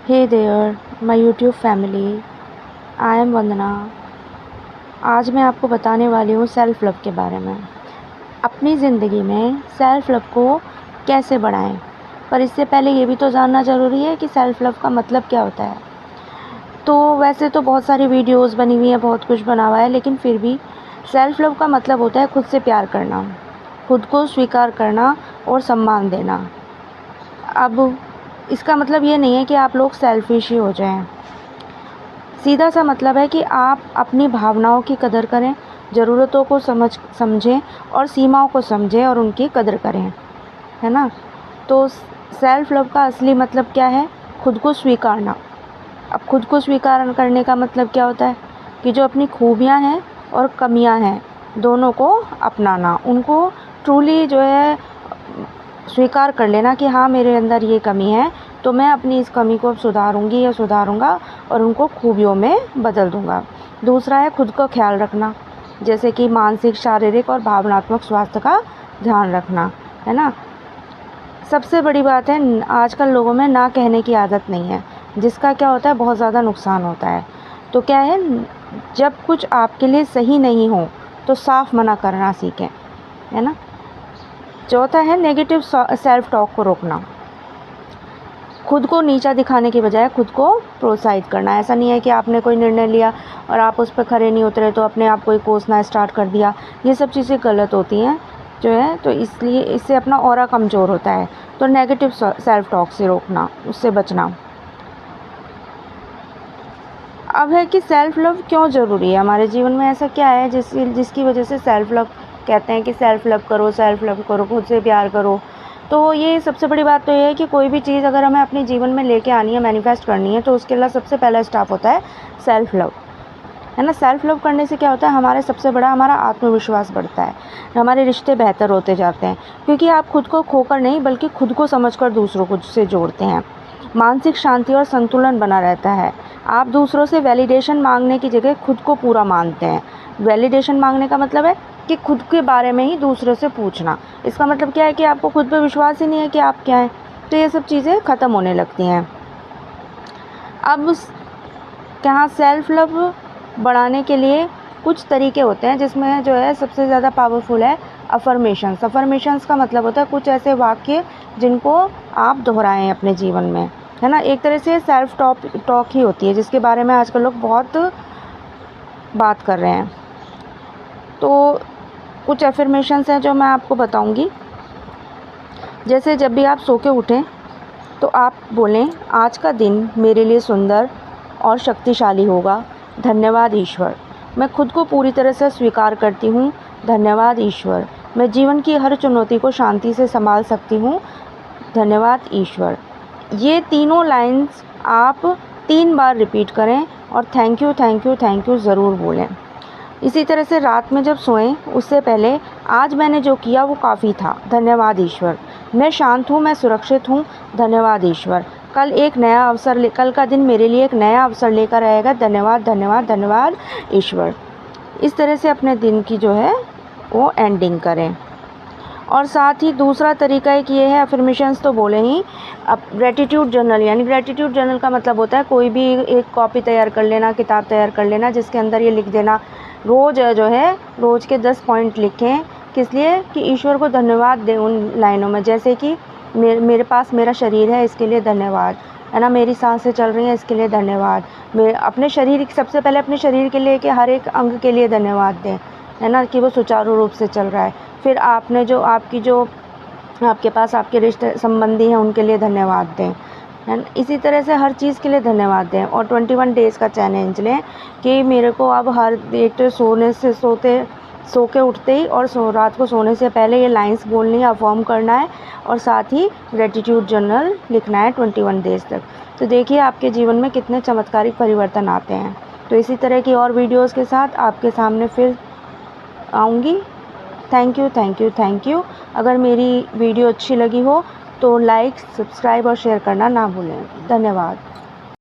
Hey there my YouTube family, I am Vandana. आज मैं आपको बताने वाली हूँ सेल्फ़ लव के बारे में। अपनी ज़िंदगी में सेल्फ़ लव को कैसे बढ़ाएं, पर इससे पहले ये भी तो जानना ज़रूरी है कि सेल्फ़ लव का मतलब क्या होता है। तो वैसे तो बहुत सारी वीडियोस बनी हुई हैं, बहुत कुछ बना हुआ है, लेकिन फिर भी सेल्फ़ लव का मतलब होता है खुद से प्यार करना, खुद को स्वीकार करना और सम्मान देना। अब इसका मतलब ये नहीं है कि आप लोग सेल्फ़िश ही हो जाएं। सीधा सा मतलब है कि आप अपनी भावनाओं की कदर करें, ज़रूरतों को समझें और सीमाओं को समझें और उनकी कदर करें, है ना। तो सेल्फ़ लव का असली मतलब क्या है? खुद को स्वीकारना। अब खुद को स्वीकार करने का मतलब क्या होता है कि जो अपनी खूबियाँ हैं और कमियाँ हैं, दोनों को अपनाना, उनको ट्रूली जो है स्वीकार कर लेना कि हाँ, मेरे अंदर ये कमी है, तो मैं अपनी इस कमी को अब सुधारूँगी या सुधारूँगा और उनको खूबियों में बदल दूँगा। दूसरा है खुद का ख्याल रखना, जैसे कि मानसिक, शारीरिक और भावनात्मक स्वास्थ्य का ध्यान रखना, है ना। सबसे बड़ी बात है, आजकल लोगों में ना कहने की आदत नहीं है, जिसका क्या होता है, बहुत ज़्यादा नुकसान होता है। तो क्या है, जब कुछ आपके लिए सही नहीं हो तो साफ मना करना सीखें, है ना। चौथा है नेगेटिव सेल्फ टॉक को रोकना। खुद को नीचा दिखाने की बजाय खुद को प्रोत्साहित करना। ऐसा नहीं है कि आपने कोई निर्णय लिया और आप उस पर खरे नहीं उतरे तो अपने आप को ही कोसना स्टार्ट कर दिया। ये सब चीज़ें गलत होती हैं जो है, तो इसलिए इससे अपना ऑरा कमज़ोर होता है। तो नेगेटिव सेल्फ टॉक से रोकना, उससे बचना। अब है कि सेल्फ़ लव क्यों ज़रूरी है हमारे जीवन में? ऐसा क्या है जिसकी वजह से सेल्फ़ लव कहते हैं कि सेल्फ़ लव करो, खुद से प्यार करो। तो ये सबसे बड़ी बात तो ये है कि कोई भी चीज़ अगर हमें अपने जीवन में लेके आनी है, मैनिफेस्ट करनी है, तो उसके लिए सबसे पहला स्टेप होता है सेल्फ़ लव, है ना। सेल्फ़ लव करने से क्या होता है, हमारा आत्मविश्वास बढ़ता है, हमारे रिश्ते बेहतर होते जाते हैं, क्योंकि आप खुद को खोकर नहीं बल्कि खुद को समझकर दूसरों को से जोड़ते हैं। मानसिक शांति और संतुलन बना रहता है। आप दूसरों से वैलिडेशन मांगने की जगह खुद को पूरा मानते हैं। वैलिडेशन मांगने का मतलब है कि खुद के बारे में ही दूसरों से पूछना। इसका मतलब क्या है कि आपको खुद पे विश्वास ही नहीं है कि आप क्या हैं, तो ये सब चीज़ें ख़त्म होने लगती हैं। अब क्या सेल्फ़ लव बढ़ाने के लिए कुछ तरीके होते हैं, जिसमें जो है सबसे ज़्यादा पावरफुल है अफ़र्मेशंस। अफ़र्मेशंस का मतलब होता है कुछ ऐसे वाक्य जिनको आप दोहराएं अपने जीवन में, है ना। एक तरह से सेल्फ टॉक ही होती है, जिसके बारे में आजकल लोग बहुत बात कर रहे हैं। तो कुछ अफ़र्मेशंस हैं जो मैं आपको बताऊंगी। जैसे जब भी आप सो के उठें तो आप बोलें, आज का दिन मेरे लिए सुंदर और शक्तिशाली होगा, धन्यवाद ईश्वर। मैं खुद को पूरी तरह से स्वीकार करती हूँ, धन्यवाद ईश्वर। मैं जीवन की हर चुनौती को शांति से संभाल सकती हूँ, धन्यवाद ईश्वर। ये तीनों लाइन्स आप 3 बार रिपीट करें और थैंक यू ज़रूर बोलें। इसी तरह से रात में जब सोएं उससे पहले, आज मैंने जो किया वो काफ़ी था, धन्यवाद ईश्वर। मैं शांत हूँ, मैं सुरक्षित हूँ, धन्यवाद ईश्वर। कल का दिन मेरे लिए एक नया अवसर लेकर आएगा, धन्यवाद ईश्वर। इस तरह से अपने दिन की जो है वो एंडिंग करें। और साथ ही दूसरा तरीका एक ये है, अफर्मेशंस तो बोले ही, अब ग्रेटिट्यूड जर्नल, यानी ग्रेटिट्यूड जर्नल का मतलब होता है कोई भी एक कॉपी तैयार कर लेना, किताब तैयार कर लेना, जिसके अंदर ये लिख देना, रोज़ जो है रोज़ के 10 पॉइंट लिखें, किस लिए कि ईश्वर को धन्यवाद दें उन लाइनों में। जैसे कि मेरे पास मेरा शरीर है, इसके लिए धन्यवाद, है ना। मेरी सांसें चल रही हैं, इसके लिए धन्यवाद। मैं अपने शरीर, सबसे पहले अपने शरीर के लिए कि हर एक अंग के लिए धन्यवाद दें, है ना, कि वो सुचारू रूप से चल रहा है। फिर आपने जो आपके पास आपके रिश्ते संबंधी हैं उनके लिए धन्यवाद दें, है। इसी तरह से हर चीज़ के लिए धन्यवाद दें। और 21 डेज़ का चैलेंज लें कि मेरे को अब हर एक तो सो के उठते ही और रात को सोने से पहले ये लाइंस बोलनी है, अफर्म करना है, और साथ ही ग्रेटिट्यूड जर्नल लिखना है 21 डेज़ तक। तो देखिए आपके जीवन में कितने चमत्कारिक परिवर्तन आते हैं। तो इसी तरह की और वीडियोज़ के साथ आपके सामने फिर आऊँगी। Thank you. अगर मेरी वीडियो अच्छी लगी हो तो लाइक, सब्सक्राइब और शेयर करना ना भूलें। धन्यवाद।